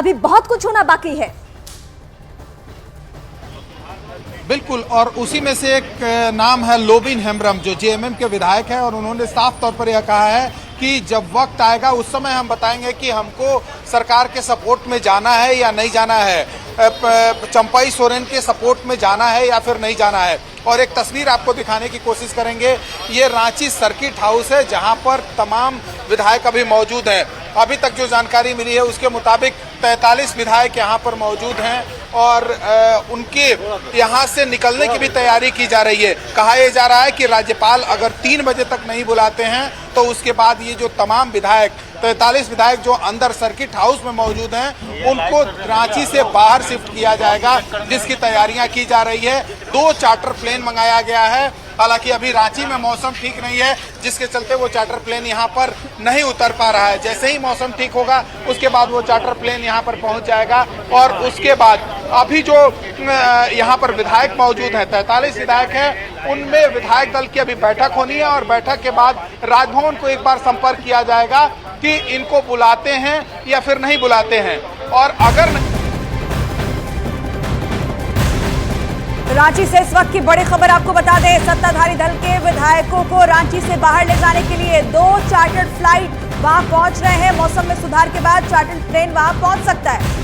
अभी बहुत कुछ होना बाकी है। बिल्कुल, और उसी में से एक नाम है लोबिन हेम्ब्रम, जो जेएमएम के विधायक हैं, और उन्होंने साफ तौर पर यह कहा है कि जब वक्त आएगा उस समय हम बताएंगे कि हमको सरकार के सपोर्ट में जाना है या नहीं जाना है, चंपाई सोरेन के सपोर्ट में जाना है या फिर नहीं जाना है। और एक तस्वीर आपको दिखाने की कोशिश करेंगे। ये रांची सर्किट हाउस है जहां पर तमाम विधायक अभी मौजूद हैं। अभी तक जो जानकारी मिली है उसके मुताबिक 43 विधायक यहां पर मौजूद हैं और उनके यहां से निकलने की भी तैयारी की जा रही है। कहा यह जा रहा है कि राज्यपाल अगर 3 बजे तक नहीं बुलाते हैं तो उसके बाद ये जो तमाम विधायक 43 विधायक जो अंदर सर्किट हाउस में मौजूद हैं उनको रांची से बाहर शिफ्ट किया जाएगा, जिसकी तैयारियां की जा रही है। 2 चार्टर प्लेन मंगाया गया है। हालांकि अभी रांची में मौसम ठीक नहीं है, जिसके चलते वो चार्टर प्लेन यहां पर नहीं उतर पा रहा है। जैसे ही मौसम ठीक होगा उसके बाद वो चार्टर प्लेन यहां पर पहुंच जाएगा और उसके बाद अभी जो यहाँ पर विधायक मौजूद हैं, 43 विधायक हैं, उनमें विधायक दल की अभी बैठक होनी है और बैठक के बाद राजभवन को एक बार संपर्क किया जाएगा कि इनको बुलाते हैं या फिर नहीं बुलाते हैं। और अगर रांची से इस वक्त की बड़ी खबर आपको बता दें, सत्ताधारी दल के विधायकों को रांची से बाहर ले जाने के लिए 2 चार्टर्ड फ्लाइट वहां पहुंच रहे हैं। मौसम में सुधार के बाद चार्टर्ड प्लेन वहां पहुंच सकता है।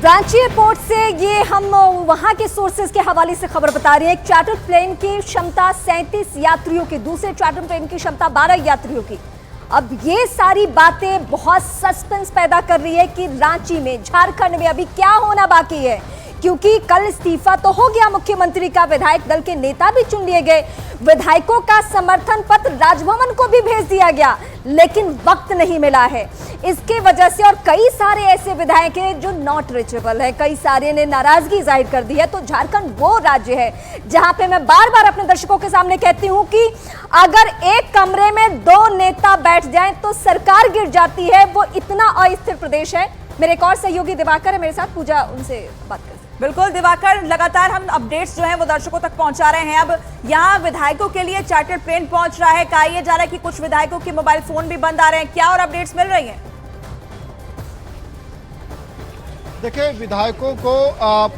रांची एयरपोर्ट से ये हम वहां के सोर्सेज के हवाले से खबर बता रही है। एक चार्टर्ड प्लेन की क्षमता 37 यात्रियों की, दूसरे चार्टर्ड प्लेन की क्षमता 12 यात्रियों की। अब ये सारी बातें बहुत सस्पेंस पैदा कर रही है कि रांची में, झारखंड में अभी क्या होना बाकी है, क्योंकि कल इस्तीफा तो हो गया मुख्यमंत्री का, विधायक दल के नेता भी चुन लिए गए, विधायकों का समर्थन पत्र राजभवन को भी भेज दिया गया, लेकिन वक्त नहीं मिला है। इसके वजह से और कई सारे ऐसे विधायक हैं जो नॉट रीचेबल है, कई सारे ने नाराजगी जाहिर कर दी है। तो झारखंड वो राज्य है जहां पे मैं बार बार अपने दर्शकों के सामने कहती हूं कि अगर एक कमरे में 2 नेता बैठ जाएं तो सरकार गिर जाती है। वो इतना अस्थिर प्रदेश है। मेरे एक और सहयोगी दिवाकर है मेरे साथ, पूजा उनसे बात कर। बिल्कुल दिवाकर, लगातार हम अपडेट्स जो हैं वो दर्शकों तक पहुंचा रहे हैं। अब यहाँ विधायकों के लिए चार्टर्ड प्लेन पहुंच रहा है। कहा यह जा रहा है कि कुछ विधायकों के मोबाइल फोन भी बंद आ रहे हैं। क्या और अपडेट्स मिल रही हैं? देखिए, विधायकों को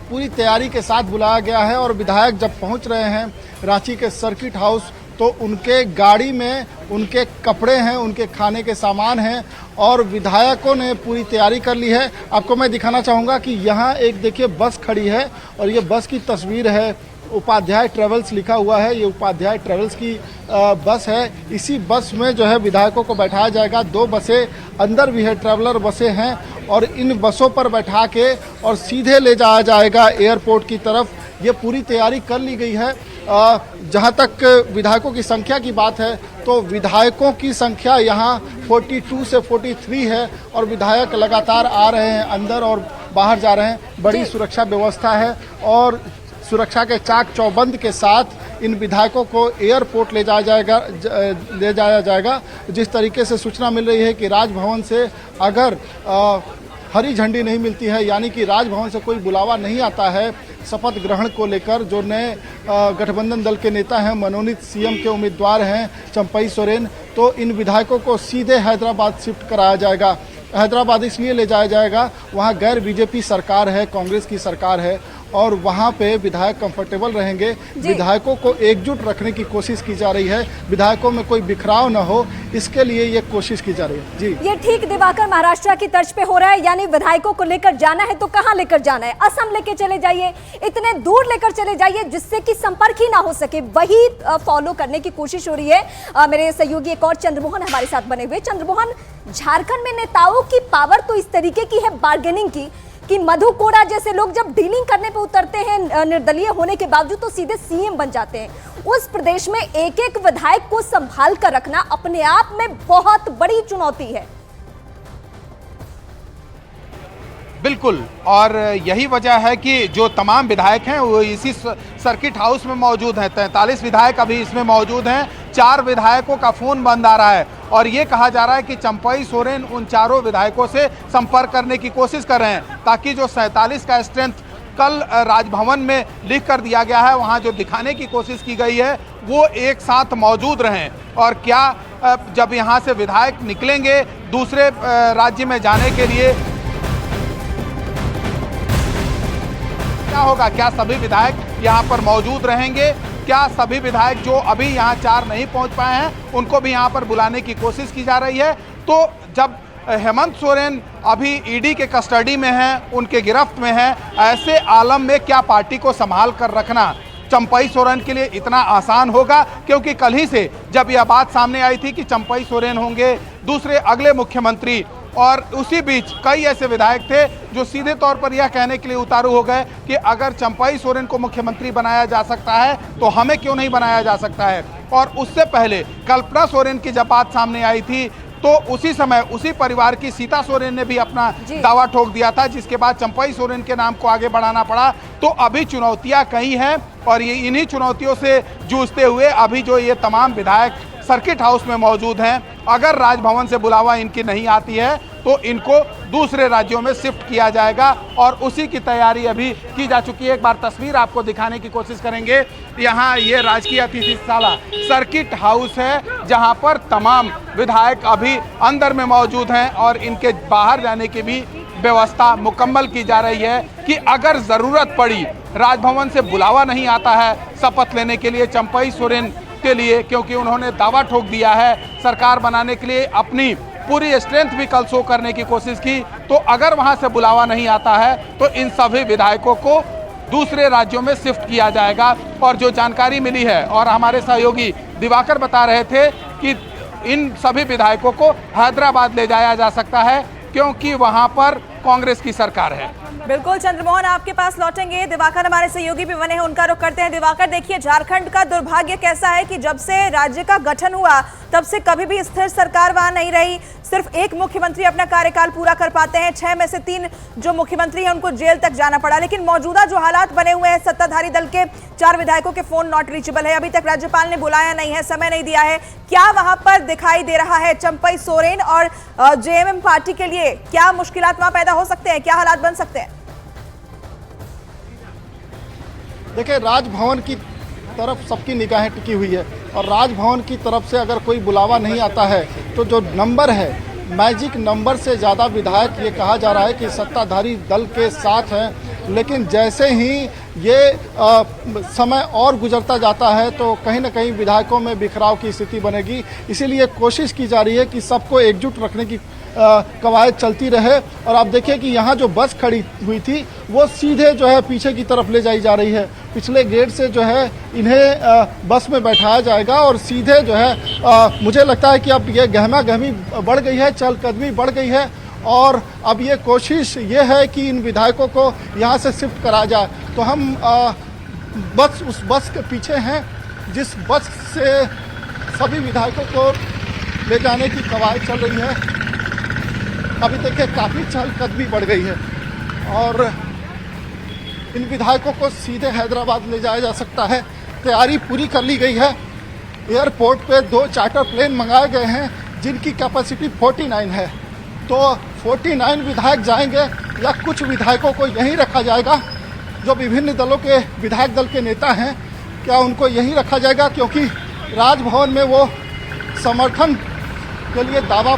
पूरी तैयारी के साथ बुलाया गया है और विधायक जब पहुंच रहे हैं रांची के सर्किट हाउस तो उनके गाड़ी में उनके कपड़े हैं, उनके खाने के सामान हैं और विधायकों ने पूरी तैयारी कर ली है। आपको मैं दिखाना चाहूँगा कि यहाँ एक देखिए बस खड़ी है और ये बस की तस्वीर है। उपाध्याय ट्रेवल्स लिखा हुआ है, ये उपाध्याय ट्रेवल्स की बस है। इसी बस में जो है विधायकों को बैठाया जाएगा। 2 बसें अंदर भी है, ट्रैवलर बसें हैं और इन बसों पर बैठा के और सीधे ले जाया जाएगा एयरपोर्ट की तरफ। ये पूरी तैयारी कर ली गई है। जहाँ तक विधायकों की संख्या की बात है तो विधायकों की संख्या यहाँ 42 से 43 है और विधायक लगातार आ रहे हैं, अंदर और बाहर जा रहे हैं। बड़ी सुरक्षा व्यवस्था है और सुरक्षा के चाक चौबंद के साथ इन विधायकों को एयरपोर्ट ले जाया जाएगा। जिस तरीके से सूचना मिल रही है कि राजभवन से अगर हरी झंडी नहीं मिलती है, यानी कि राजभवन से कोई बुलावा नहीं आता है शपथ ग्रहण को लेकर, जो नए गठबंधन दल के नेता हैं, मनोनीत सीएम के उम्मीदवार हैं चंपाई सोरेन, तो इन विधायकों को सीधे हैदराबाद शिफ्ट कराया जाएगा। हैदराबाद इसलिए ले जाया जाएगा, वहाँ गैर बीजेपी सरकार है, कांग्रेस की सरकार है और वहाँ पे विधायक कंफर्टेबल रहेंगे। विधायकों को एकजुट रखने की कोशिश की जा रही है, विधायकों में कोई बिखराव न हो, इसके लिए ये कोशिश की जा रही है। जी, ये ठीक दिवाकर महाराष्ट्र की तर्ज पे हो रहा है, यानी विधायकों को लेकर जाना है तो कहाँ लेकर जाना है? असम लेके चले जाइए, इतने दूर लेकर चले जाइए जिससे कि संपर्क ही ना हो सके, वही फॉलो करने की कोशिश हो रही है। मेरे सहयोगी एक और चंद्रमोहन हमारे साथ बने हुए। चंद्रमोहन, झारखंड में नेताओं की पावर तो इस तरीके की है बार्गेनिंग की कि मधु कोड़ा जैसे लोग जब डीलिंग करने पे उतरते हैं निर्दलीय होने के बावजूद तो सीधे सीएम बन जाते हैं। उस प्रदेश में एक एक विधायक को संभाल कर रखना अपने आप में बहुत बड़ी चुनौती है। बिल्कुल, और यही वजह है कि जो तमाम विधायक हैं वो इसी सर्किट हाउस में मौजूद हैं। 43 विधायक अभी इसमें मौजूद हैं। 4 विधायकों का फोन बंद आ रहा है और ये कहा जा रहा है कि चंपाई सोरेन उन 4 विधायकों से संपर्क करने की कोशिश कर रहे हैं ताकि जो 47 का स्ट्रेंथ कल राजभवन में लिख कर दिया गया है, वहाँ जो दिखाने की कोशिश की गई है वो एक साथ मौजूद रहें। और क्या जब यहाँ से विधायक निकलेंगे दूसरे राज्य में जाने के लिए होगा। क्या सभी विधायक यहाँ पर मौजूद रहेंगे? क्या सभी विधायक जो अभी यहाँ 4 नहीं पहुँच पाए हैं उनको भी यहाँ पर बुलाने की कोशिश की जा रही है? तो जब हेमंत सोरेन अभी ईडी के कस्टडी में हैं, उनके गिरफ्त में हैं, ऐसे आलम में क्या पार्टी को संभाल कर रखना चंपई सोरेन के लिए इतना आसान होगा? क्योंकि कल ही से जब यह बात सामने आई थी कि चंपई सोरेन होंगे दूसरे अगले मुख्यमंत्री, और उसी बीच कई ऐसे विधायक थे जो सीधे तौर पर यह कहने के लिए उतारू हो गए कि अगर चंपई सोरेन को मुख्यमंत्री बनाया जा सकता है तो हमें क्यों नहीं बनाया जा सकता है। और उससे पहले कल्पना सोरेन की जब बात सामने आई थी तो उसी समय उसी परिवार की सीता सोरेन ने भी अपना दावा ठोक दिया था, जिसके बाद चंपई सोरेन के नाम को आगे बढ़ाना पड़ा। तो अभी चुनौतियां कई हैं और ये इन्हीं चुनौतियों से जूझते हुए अभी जो ये तमाम विधायक सर्किट हाउस में मौजूद हैं, अगर राजभवन से बुलावा इनकी नहीं आती है तो इनको दूसरे राज्यों में शिफ्ट किया जाएगा और उसी की तैयारी अभी की जा चुकी है। एक बार तस्वीर आपको दिखाने की कोशिश करेंगे। यहाँ ये राजकीय अतिथिशाला सर्किट हाउस है जहाँ पर तमाम विधायक अभी अंदर में मौजूद हैं और इनके बाहर जाने की भी व्यवस्था मुकम्मल की जा रही है कि अगर ज़रूरत पड़ी, राजभवन से बुलावा नहीं आता है शपथ लेने के लिए चंपई सोरेन के लिए, क्योंकि उन्होंने दावा ठोक दिया है सरकार बनाने के लिए अपनी पूरी स्ट्रेंथ भी कल शो करने की कोशिश की, तो अगर वहां से बुलावा नहीं आता है तो इन सभी विधायकों को दूसरे राज्यों में शिफ्ट किया जाएगा। और जो जानकारी मिली है और हमारे सहयोगी दिवाकर बता रहे थे कि इन सभी विधायकों को हैदराबाद ले जाया जा सकता है क्योंकि वहां पर कांग्रेस की सरकार है। बिल्कुल चंद्रमोहन, आपके पास लौटेंगे। दिवाकर हमारे सहयोगी भी बने हैं, उनका रुख करते हैं। दिवाकर, देखिए झारखंड का दुर्भाग्य कैसा है कि जब से राज्य का गठन हुआ तब से कभी भी स्थिर सरकार वहां नहीं रही। सिर्फ एक मुख्यमंत्री अपना कार्यकाल पूरा कर पाते हैं। 6 में से 3 जो मुख्यमंत्री हैं उनको जेल तक जाना पड़ा। लेकिन मौजूदा जो हालात बने हुए हैं, सत्ताधारी दल के 4 विधायकों के फोन नॉट रीचेबल है, अभी तक राज्यपाल ने बुलाया नहीं है, समय नहीं दिया है। क्या वहां पर दिखाई दे रहा है चंपई सोरेन और जेएमएम पार्टी के लिए क्या मुश्किलात वहां पैदा हो सकते हैं, क्या हालात बन सकते हैं? देखिए, राजभवन की तरफ सबकी निगाहें टिकी हुई है और राजभवन की तरफ से अगर कोई बुलावा नहीं आता है तो जो नंबर है, मैजिक नंबर से ज़्यादा विधायक ये कहा जा रहा है कि सत्ताधारी दल के साथ हैं। लेकिन जैसे ही ये समय और गुजरता जाता है तो कहीं ना कहीं विधायकों में बिखराव की स्थिति बनेगी। इसीलिए कोशिश की जा रही है कि सबको एकजुट रखने की कवायद चलती रहे। और आप देखिए कि यहाँ जो बस खड़ी हुई थी वो सीधे जो है पीछे की तरफ ले जाई जा रही है। पिछले गेट से जो है इन्हें बस में बैठाया जाएगा और सीधे जो है मुझे लगता है कि अब ये गहमा गहमी बढ़ गई है, चहलकदमी बढ़ गई है और अब ये कोशिश ये है कि इन विधायकों को यहाँ से शिफ्ट करा जाए। तो हम उस बस के पीछे हैं जिस बस से सभी विधायकों को ले जाने की कवायद चल रही है। अभी देखिए काफ़ी चहलकदमी बढ़ गई है और इन विधायकों को सीधे हैदराबाद ले जाया जा सकता है। तैयारी पूरी कर ली गई है। एयरपोर्ट पे 2 चार्टर प्लेन मंगाए गए हैं जिनकी कैपेसिटी 49 है। तो 49 विधायक जाएंगे या कुछ विधायकों को यहीं रखा जाएगा? जो विभिन्न दलों के विधायक दल के नेता हैं, क्या उनको यहीं रखा जाएगा? क्योंकि राजभवन में वो समर्थन के लिए दावा